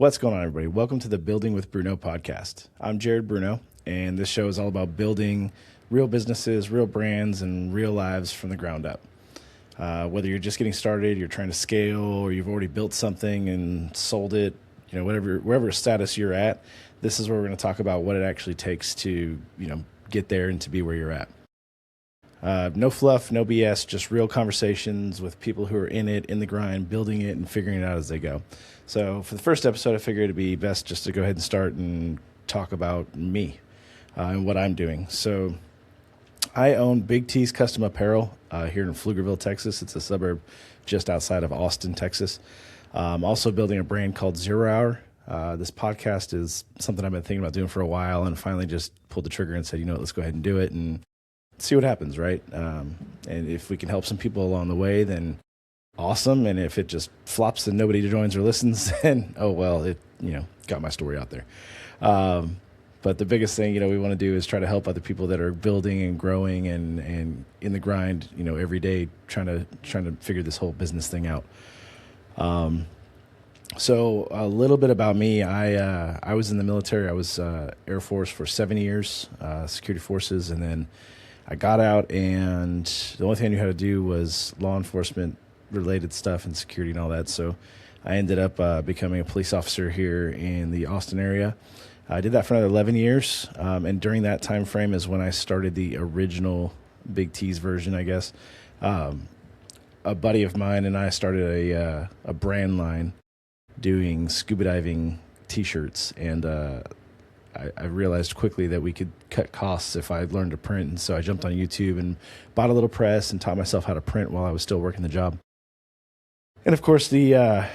What's going on, everybody? Welcome to the Building with Bruno podcast. I'm Jared Bruno, and this show is all about building real businesses, real brands, and real lives from the ground up. Whether you're just getting started, you're trying to scale, or you've already built something and sold it, wherever status you're at, this is where we're going to talk about what it actually takes to, get there and to be where you're at. No fluff, no BS, just real conversations with people who are in it, in the grind, building it and figuring it out as they go. So for the first episode, I figured it'd be best just to go ahead and start and talk about me and what I'm doing. So I own Big T's Custom Apparel here in Pflugerville, Texas. It's a suburb just outside of Austin, Texas. I'm also building a brand called 0 Hour. This podcast is something I've been thinking about doing for a while and finally just pulled the trigger and said, let's go ahead and do it and see what happens, right? And if we can help some people along the way, then awesome. And if it just flops and nobody joins or listens, then, oh, well, it, got my story out there. But the biggest thing, we want to do is try to help other people that are building and growing and in the grind, every day, trying to figure this whole business thing out. So a little bit about me. I was in the military. I was Air Force for 7 years, security forces, and then I got out, and the only thing I knew how to do was law enforcement related stuff and security and all that. So I ended up becoming a police officer here in the Austin area. I did that for another 11 years, and during that time frame is when I started the original Big T's version, I guess. A buddy of mine and I started a brand line doing scuba diving T-shirts, and I realized quickly that we could cut costs if I learned to print. And so I jumped on YouTube and bought a little press and taught myself how to print while I was still working the job. And of course, the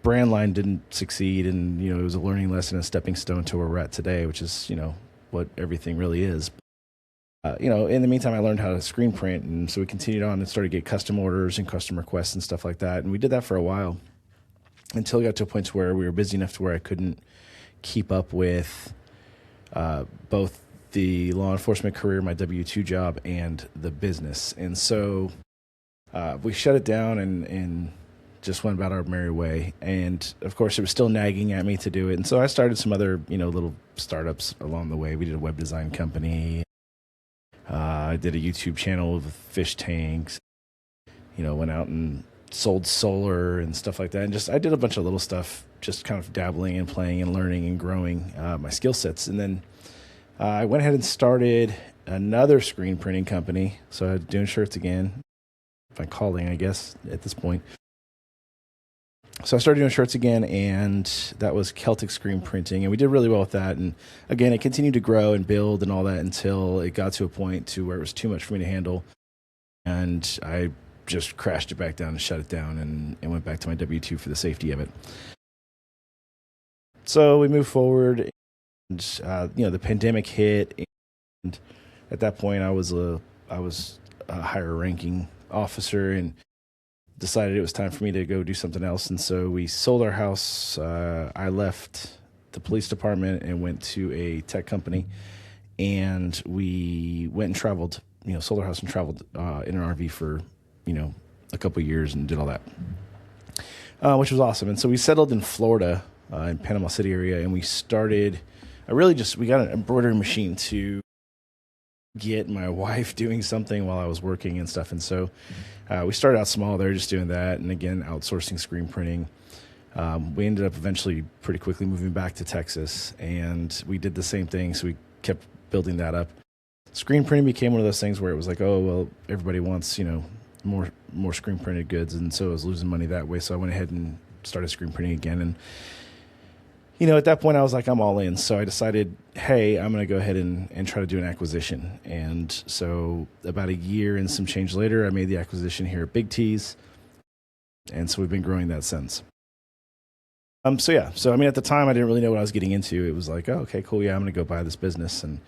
brand line didn't succeed, and it was a learning lesson, a stepping stone to where we're at today, which is what everything really is. In the meantime, I learned how to screen print, and so we continued on and started to get custom orders and custom requests and stuff like that. And we did that for a while until it got to a point where we were busy enough to where I couldn't keep up with both the law enforcement career, my W-2 job, and the business. And so we shut it down and just went about our merry way. And of course, it was still nagging at me to do it. And so I started some other, little startups along the way. We did a web design company. I did a YouTube channel with fish tanks, went out and sold solar and stuff like that. And I did a bunch of little stuff, just kind of dabbling and playing and learning and growing my skill sets. And then I went ahead and started another screen printing company. So I was doing shirts again, if I'm calling, I guess, at this point. So I started doing shirts again, and that was Celtic Screen Printing, and we did really well with that. And again, it continued to grow and build and all that until it got to a point to where it was too much for me to handle, and I just crashed it back down and shut it down and went back to my W-2 for the safety of it. So we moved forward, and the pandemic hit, and at that point I was a higher ranking officer and decided it was time for me to go do something else. And so we sold our house. I left the police department and went to a tech company, and we went and traveled, sold our house and traveled in an RV for, a couple of years and did all that, which was awesome. And so we settled in Florida, in Panama City area, and we got an embroidery machine to get my wife doing something while I was working and stuff. And so we started out small there, just doing that, and again, outsourcing screen printing. We ended up eventually pretty quickly moving back to Texas, and we did the same thing. So we kept building that up. Screen printing became one of those things where it was like, oh, well, everybody wants, more screen printed goods. And so I was losing money that way. So I went ahead and started screen printing again. And, at that point I was like, I'm all in. So I decided, hey, I'm going to go ahead and try to do an acquisition. And so about a year and some change later, I made the acquisition here at Big T's. And so we've been growing that since. At the time I didn't really know what I was getting into. It was like, oh, okay, cool. Yeah, I'm going to go buy this business and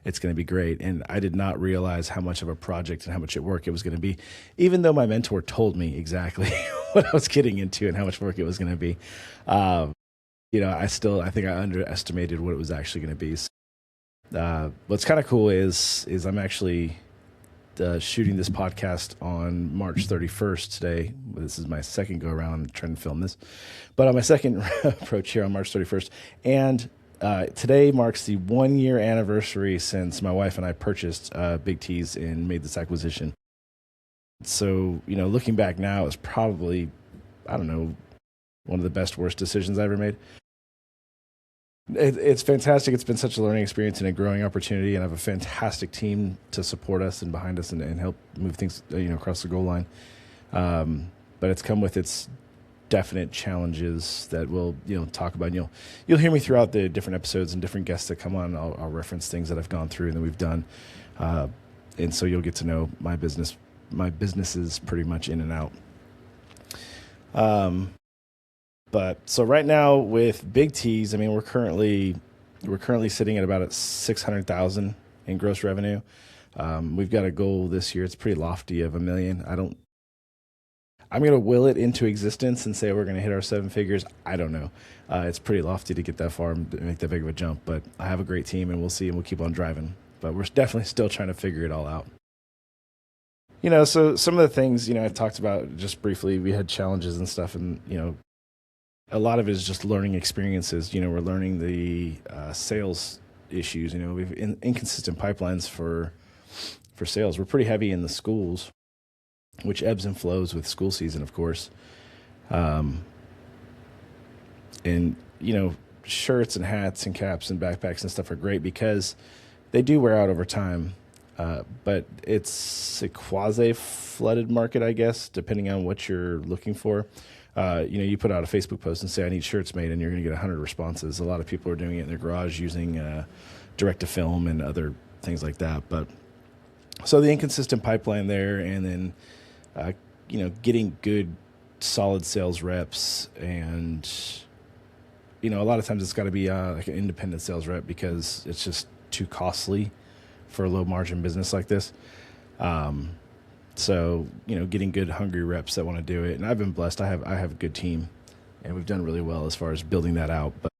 it's going to be great. And I did not realize how much of a project and how much work it was going to be, even though my mentor told me exactly what I was getting into and how much work it was going to be. I think I underestimated what it was actually going to be. What's kind of cool is I'm actually shooting this podcast on March 31st today. This is my second go around trying to film this, but on my second approach here on March 31st. And today marks the 1 year anniversary since my wife and I purchased Big T's and made this acquisition. So, looking back now, it's probably, I don't know, one of the best, worst decisions I ever made. It's fantastic. It's been such a learning experience and a growing opportunity, and I have a fantastic team to support us and behind us and help move things, across the goal line. But it's come with its definite challenges that we'll, talk about. You'll hear me throughout the different episodes and different guests that come on. I'll reference things that I've gone through and that we've done, and so you'll get to know my businesses pretty much in and out. But so right now with Big T's, I mean, we're currently sitting at about 600,000 in gross revenue. We've got a goal this year. It's pretty lofty of $1 million. I'm going to will it into existence and say we're going to hit our 7 figures. I don't know. It's pretty lofty to get that far and make that big of a jump, but I have a great team and we'll see, and we'll keep on driving, but we're definitely still trying to figure it all out. So some of the things, I've talked about just briefly, we had challenges and stuff, and, a lot of it is just learning experiences. We're learning the sales issues. We've inconsistent pipelines for sales. We're pretty heavy in the schools, which ebbs and flows with school season, of course. And shirts and hats and caps and backpacks and stuff are great because they do wear out over time. But it's a quasi-flooded market, I guess, depending on what you're looking for. You put out a Facebook post and say, I need shirts made, and you're going to get 100 responses. A lot of people are doing it in their garage using direct-to-film and other things like that. But so the inconsistent pipeline there, and then, getting good, solid sales reps. And, a lot of times it's got to be like an independent sales rep because it's just too costly for a low-margin business like this. So, getting good, hungry reps that want to do it. And I've been blessed. I have a good team, and we've done really well as far as building that out. But,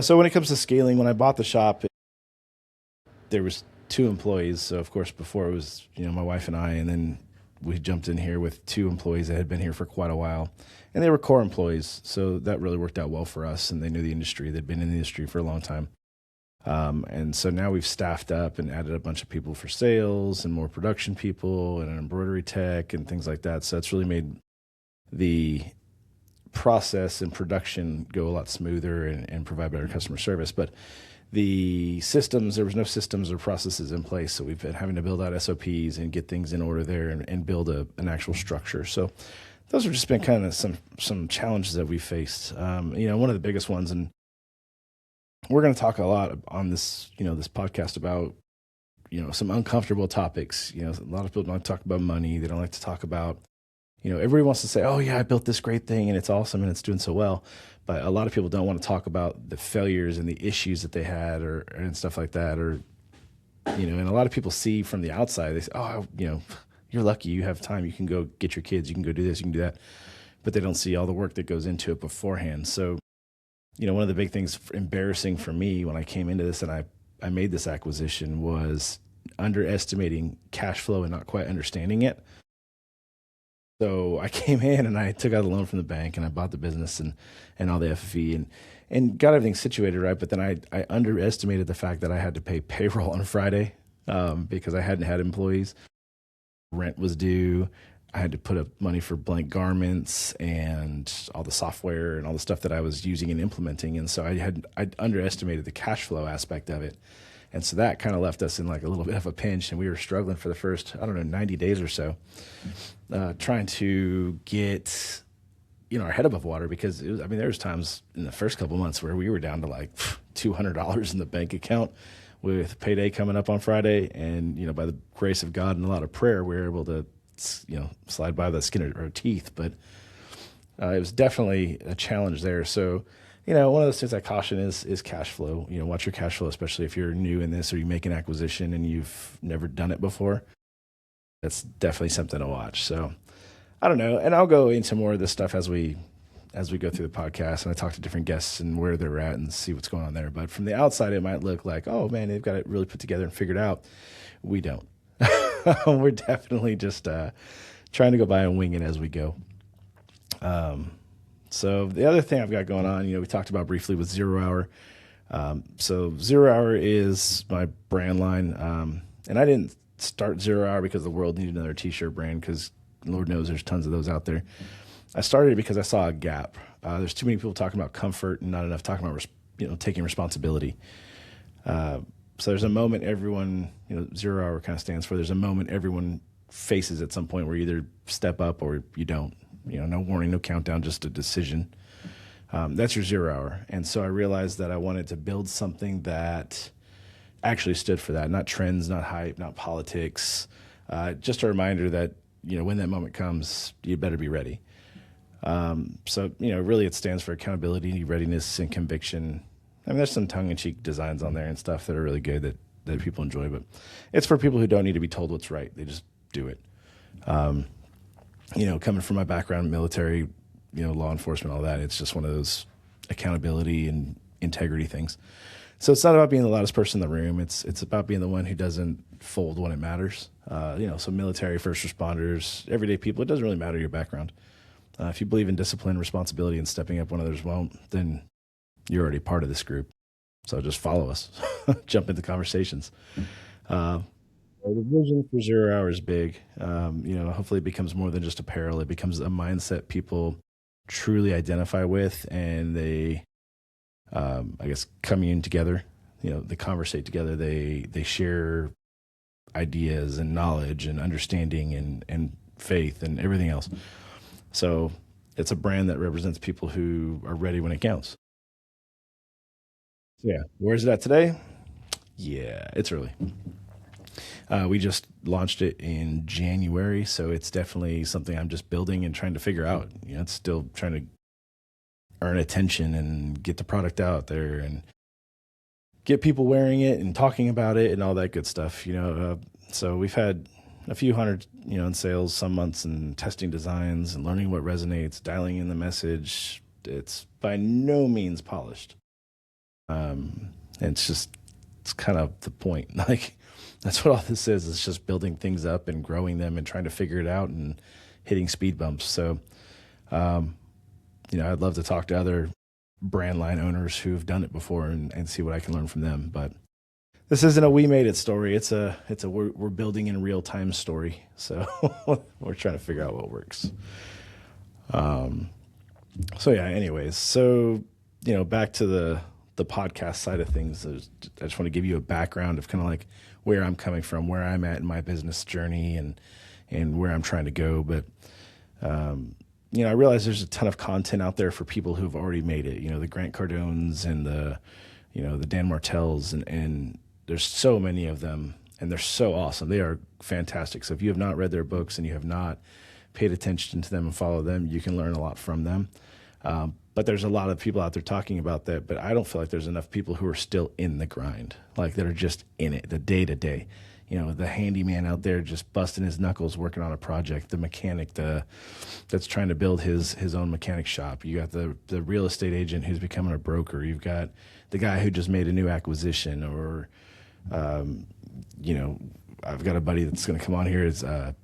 so when it comes to scaling, when I bought the shop, there was 2 employees. So, of course, before it was, my wife and I, and then we jumped in here with 2 employees that had been here for quite a while. And they were core employees. So that really worked out well for us. And they knew the industry. They'd been in the industry for a long time. And so now we've staffed up and added a bunch of people for sales and more production people and an embroidery tech and things like that. So it's really made the process and production go a lot smoother and provide better customer service. But the systems, there was no systems or processes in place. So we've been having to build out SOPs and get things in order there and build an actual structure. So those have just been kind of some challenges that we faced. One of the biggest ones, and we're going to talk a lot on this, this podcast about, some uncomfortable topics. A lot of people don't talk about money. They don't like to talk about, everybody wants to say, oh yeah, I built this great thing and it's awesome and it's doing so well. But a lot of people don't want to talk about the failures and the issues that they had and stuff like that. Or, and a lot of people see from the outside, they say, oh, you're lucky you have time. You can go get your kids. You can go do this, you can do that. But they don't see all the work that goes into it beforehand. So, one of the big things embarrassing for me when I came into this and I made this acquisition was underestimating cash flow and not quite understanding it. So I came in and I took out a loan from the bank and I bought the business and all the FFE and got everything situated right. But then I underestimated the fact that I had to pay payroll on Friday because I hadn't had employees. Rent was due. I had to put up money for blank garments and all the software and all the stuff that I was using and implementing. And so I underestimated the cash flow aspect of it. And so that kind of left us in like a little bit of a pinch, and we were struggling for the first, 90 days or so, trying to get, our head above water because there was times in the first couple of months where we were down to like $200 in the bank account with payday coming up on Friday. And, by the grace of God and a lot of prayer, we were able to, slide by the skin of our teeth, but it was definitely a challenge there. So, one of those things I caution is cash flow. Watch your cash flow, especially if you're new in this or you make an acquisition and you've never done it before. That's definitely something to watch. So, I don't know, and I'll go into more of this stuff as we as we go through the podcast, and I talk to different guests and where they're at and see what's going on there. But from the outside, it might look like, oh man, they've got it really put together and figured out. We don't. We're definitely just trying to go by and wing it as we go. So the other thing I've got going on, we talked about briefly with Zero Hour. So Zero Hour is my brand line. And I didn't start Zero Hour because the world needed another t-shirt brand, because Lord knows there's tons of those out there. I started it because I saw a gap. There's too many people talking about comfort and not enough talking about, taking responsibility. So there's a moment everyone, Zero Hour kind of stands for. There's a moment everyone faces at some point where you either step up or you don't. No warning, no countdown, just a decision. That's your 0 hour. And so I realized that I wanted to build something that actually stood for that, not trends, not hype, not politics. Just a reminder that, when that moment comes, you better be ready. So, really it stands for accountability, readiness, and conviction. I mean, there's some tongue-in-cheek designs on there and stuff that are really good that people enjoy, but it's for people who don't need to be told what's right. They just do it. Coming from my background, military, law enforcement, all that, it's just one of those accountability and integrity things. So it's not about being the loudest person in the room. It's about being the one who doesn't fold when it matters. So military, first responders, everyday people, it doesn't really matter your background. If you believe in discipline, responsibility, and stepping up when others won't, then you're already part of this group. So just follow us, jump into conversations. The vision for 0 hour is big. Hopefully it becomes more than just apparel. It becomes a mindset people truly identify with, and they, commune together. They conversate together. They share ideas and knowledge and understanding and faith and everything else. So it's a brand that represents people who are ready when it counts. So yeah, where's it at today? Yeah, it's early. We just launched it in January, so it's definitely something I'm just building and trying to figure out. It's still trying to earn attention and get the product out there and get people wearing it and talking about it and all that good stuff. So we've had a few hundred, in sales some months, and testing designs and learning what resonates, dialing in the message. It's by no means polished. It's kind of the point. Like, that's what all this is. It's just building things up and growing them and trying to figure it out and hitting speed bumps. So, I'd love to talk to other brand line owners who've done it before and see what I can learn from them. But this isn't a we made it story. It's a we're building in real time story. So we're trying to figure out what works. So yeah, anyways, so, back to the podcast side of things. I just want to give you a background of kind of like where I'm coming from, where I'm at in my business journey, and where I'm trying to go. But, I realize there's a ton of content out there for people who've already made it, the Grant Cardones and the Dan Martells, and there's so many of them, and they're so awesome. They are fantastic. So if you have not read their books and you have not paid attention to them and followed them, you can learn a lot from them. But there's a lot of people out there talking about that, but I don't feel like there's enough people who are still in the grind, like that are just in it, the day to day. The handyman out there just busting his knuckles working on a project, the mechanic that's trying to build his own mechanic shop. You got the real estate agent who's becoming a broker. You've got the guy who just made a new acquisition, or I've got a buddy that's going to come on here is a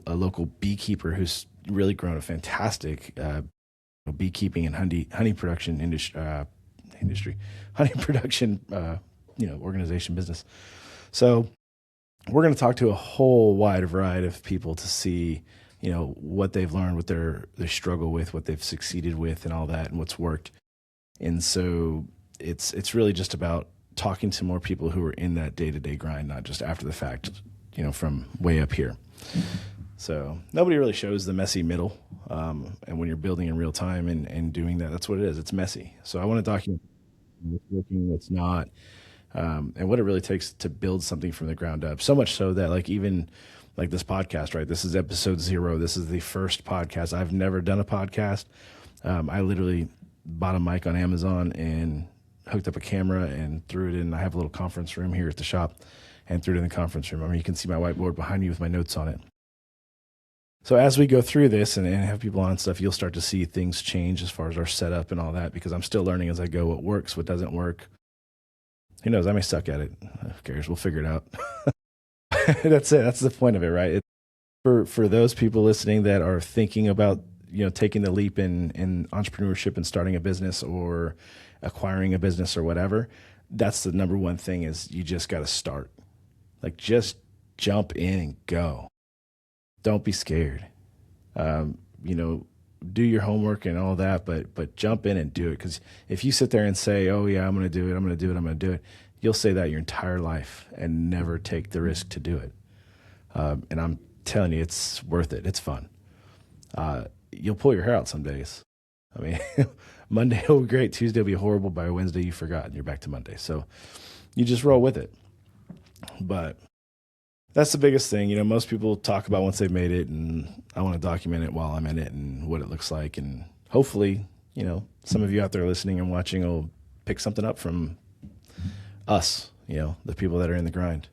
local beekeeper who's really grown a fantastic beekeeping and honey production industry, honey production, organization business. So we're going to talk to a whole wide variety of people to see, what they've learned, what they struggle with, what they've succeeded with, and all that, and what's worked. And so it's really just about talking to more people who are in that day-to-day grind, not just after the fact, from way up here. So nobody really shows the messy middle. And when you're building in real time and doing that, that's what it is. It's messy. So I want to document what's working, what's not, and what it really takes to build something from the ground up. So much so that, like, even like this podcast, right? This is episode 0. This is the first podcast. I've never done a podcast. I literally bought a mic on Amazon and hooked up a camera and threw it in. I have a little conference room here at the shop, and threw it in the conference room. I mean, you can see my whiteboard behind me with my notes on it. So as we go through this and have people on and stuff, you'll start to see things change as far as our setup and all that, because I'm still learning as I go what works, what doesn't work. Who knows? I may suck at it. Who cares? We'll figure it out. That's it. That's the point of it, right? For those people listening that are thinking about, taking the leap in entrepreneurship and starting a business or acquiring a business or whatever, that's the number one thing is you just got to start. Like, just jump in and go. Don't be scared. Do your homework and all that, but jump in and do it. Because if you sit there and say, "Oh yeah, I'm going to do it. I'm going to do it. I'm going to do it," you'll say that your entire life and never take the risk to do it. And I'm telling you, it's worth it. It's fun. You'll pull your hair out some days. I mean, Monday will be great. Tuesday will be horrible. By Wednesday, you forgot and you're back to Monday. So you just roll with it. But that's the biggest thing. Most people talk about once they've made it, and I want to document it while I'm in it and what it looks like. And hopefully, some of you out there listening and watching will pick something up from us, the people that are in the grind.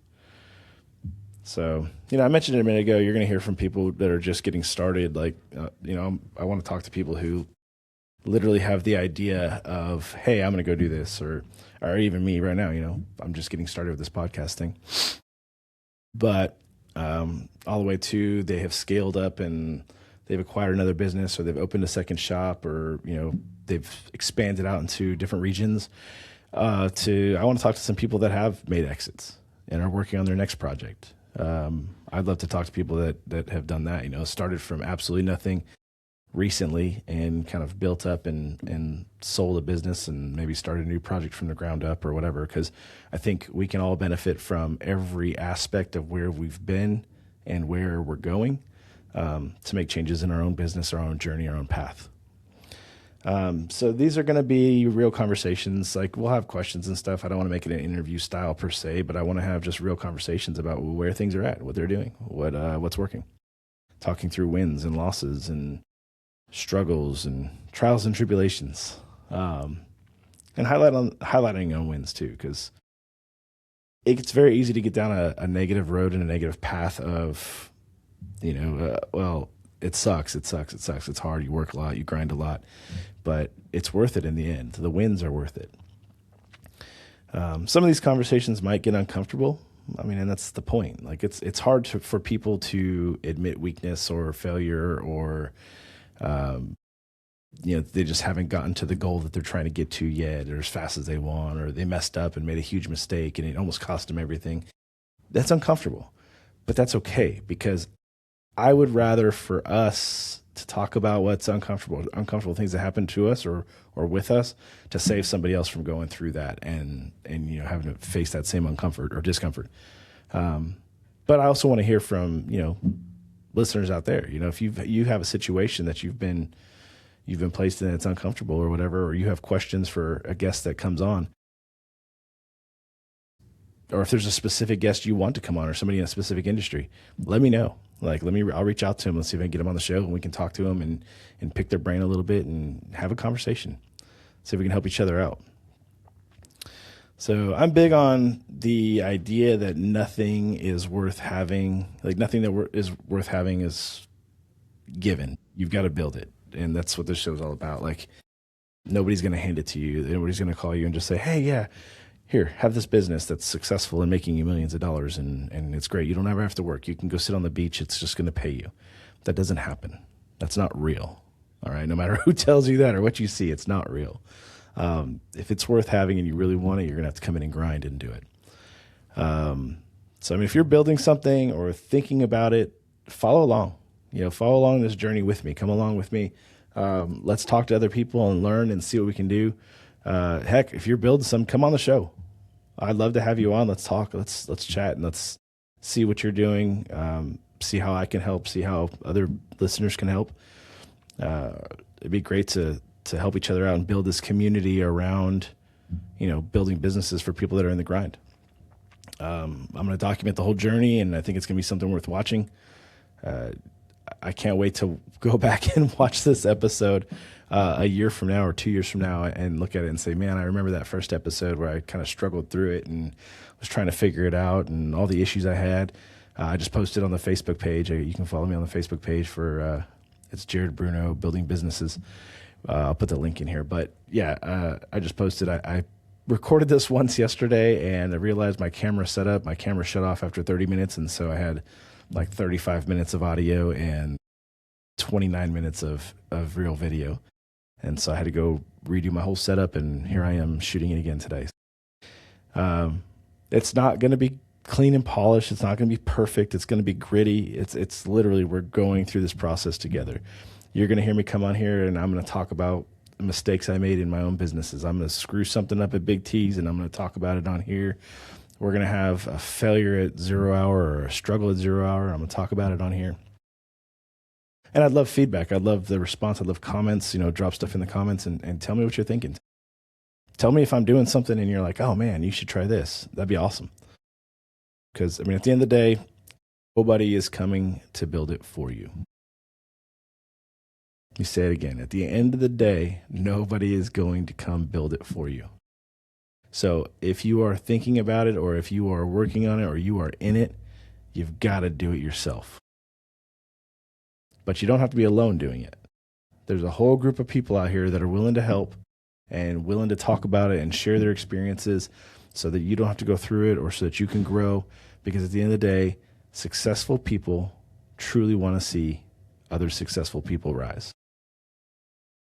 So, I mentioned it a minute ago, you're going to hear from people that are just getting started. Like, I want to talk to people who literally have the idea of, hey, I'm going to go do this, or even me right now, I'm just getting started with this podcast thing. But all the way to they have scaled up and they've acquired another business, or they've opened a second shop, or they've expanded out into different regions. I want to talk to some people that have made exits and are working on their next project. I'd love to talk to people that have done that. Started from absolutely nothing recently and kind of built up and sold a business and maybe started a new project from the ground up or whatever, because I think we can all benefit from every aspect of where we've been and where we're going, to make changes in our own business, our own journey, our own path. So these are going to be real conversations. Like, we'll have questions and stuff. I don't want to make it an interview style per se, but I want to have just real conversations about where things are at, what they're doing, what's working, talking through wins and losses and struggles and trials and tribulations, and highlighting on wins too, because it's very easy to get down a negative road and a negative path of, well, it sucks, it's hard, you work a lot, you grind a lot, but it's worth it in the end. The wins are worth it. Some of these conversations might get uncomfortable. I mean, and that's the point. Like, it's hard for people to admit weakness or failure, or they just haven't gotten to the goal that they're trying to get to yet, or as fast as they want, or they messed up and made a huge mistake and it almost cost them everything. That's uncomfortable, but that's okay, because I would rather for us to talk about what's uncomfortable things that happen to us or with us, to save somebody else from going through that and having to face that same uncomfort or discomfort. But I also want to hear from listeners out there. If you have a situation that you've been placed in that's uncomfortable or whatever, or you have questions for a guest that comes on, or if there's a specific guest you want to come on, or somebody in a specific industry, let me know. Like, I'll reach out to him. Let's see if I can get him on the show, and we can talk to him and pick their brain a little bit and have a conversation. See if we can help each other out. So I'm big on the idea that nothing is worth having. Like, nothing that is worth having is given. You've got to build it. And that's what this show is all about. Like, nobody's going to hand it to you. Nobody's going to call you and just say, hey, yeah, here, have this business that's successful and making you millions of dollars, and it's great. You don't ever have to work. You can go sit on the beach. It's just going to pay you. That doesn't happen. That's not real. All right? No matter who tells you that or what you see, it's not real. If it's worth having and you really want it, you're going to have to come in and grind and do it. So, I mean, if you're building something or thinking about it, follow along. Follow along this journey with me. Come along with me. Let's talk to other people and learn and see what we can do. Heck, if you're building some, come on the show. I'd love to have you on. Let's talk. Let's chat, and let's see what you're doing. See how I can help. See how other listeners can help. It'd be great to help each other out and build this community around, building businesses for people that are in the grind. I'm going to document the whole journey, and I think it's going to be something worth watching. I can't wait to go back and watch this episode a year from now or 2 years from now and look at it and say, man, I remember that first episode where I kind of struggled through it and was trying to figure it out and all the issues I had. I just posted on the Facebook page. You can follow me on the Facebook page for it's Jared Bruno Building Businesses. I'll put the link in here. But yeah, I just posted. I recorded this once yesterday, and I realized my camera shut off after 30 minutes, and so I had like 35 minutes of audio and 29 minutes of real video. And so I had to go redo my whole setup, and here I am shooting it again today. It's not going to be clean and polished. It's not going to be perfect. It's going to be gritty. It's literally, we're going through this process together. You're going to hear me come on here, and I'm going to talk about the mistakes I made in my own businesses. I'm going to screw something up at Big T's, and I'm going to talk about it on here. We're going to have a failure at 0 hour or a struggle at 0 hour. I'm going to talk about it on here. And I'd love feedback. I'd love the response. I'd love comments. Drop stuff in the comments and tell me what you're thinking. Tell me if I'm doing something and you're like, oh man, you should try this. That'd be awesome. Because, at the end of the day, nobody is coming to build it for you. Let me say it again. At the end of the day, nobody is going to come build it for you. So if you are thinking about it, or if you are working on it, or you are in it, you've got to do it yourself. But you don't have to be alone doing it. There's a whole group of people out here that are willing to help and willing to talk about it and share their experiences so that you don't have to go through it, or so that you can grow. Because at the end of the day, successful people truly want to see other successful people rise,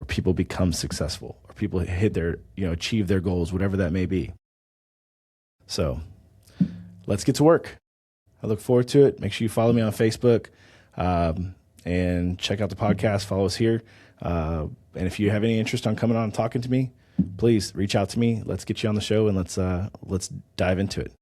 or people become successful, or people hit their, achieve their goals, whatever that may be. So let's get to work. I look forward to it. Make sure you follow me on Facebook. And check out the podcast, follow us here. And if you have any interest on coming on and talking to me, please reach out to me. Let's get you on the show, and let's dive into it.